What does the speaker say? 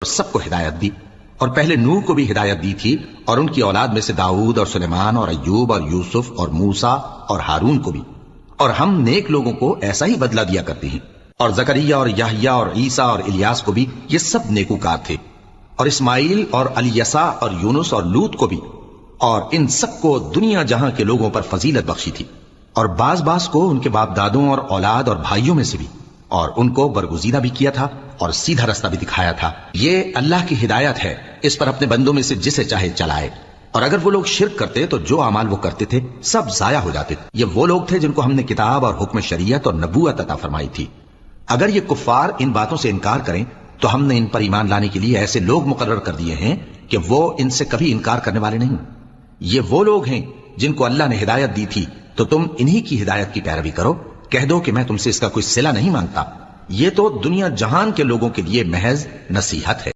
سب کو ہدایت دی، اور پہلے نوح کو بھی ہدایت دی تھی، اور ان کی اولاد میں سے داؤد اور سلیمان اور ایوب اور یوسف اور موسیٰ اور ہارون کو بھی، اور ہم نیک لوگوں کو ایسا ہی بدلہ دیا کرتے ہیں۔ اور زکریا اور یحییٰ اور عیسیٰ اور الیاس کو بھی، یہ سب نیکوکار تھے، اور اسماعیل اور الیسع اور یونس اور لوط کو بھی، اور ان سب کو دنیا جہاں کے لوگوں پر فضیلت بخشی تھی، اور بعض کو ان کے باپ دادوں اور اولاد اور بھائیوں میں سے بھی، اور ان کو برگزیدہ بھی کیا تھا اور سیدھا رستہ بھی دکھایا تھا۔ یہ اللہ کی ہدایت ہے، اس پر اپنے بندوں میں سے جسے چاہے چلائے۔ اور اگر وہ لوگ شرک کرتے تو جو اعمال وہ کرتے تھے سب ضائع ہو جاتے۔ یہ وہ لوگ تھے جن کو ہم نے کتاب اور حکم شریعت اور نبوت عطا فرمائی تھی۔ اگر یہ کفار ان باتوں سے انکار کریں تو ہم نے ان پر ایمان لانے کے لیے ایسے لوگ مقرر کر دیے ہیں کہ وہ ان سے کبھی انکار کرنے والے نہیں۔ یہ وہ لوگ ہیں جن کو اللہ نے ہدایت دی تھی، تو تم انہی کی ہدایت کی پیروی کرو۔ کہہ دو کہ میں تم سے اس کا کوئی صلہ نہیں مانگتا، یہ تو دنیا جہان کے لوگوں کے لیے محض نصیحت ہے۔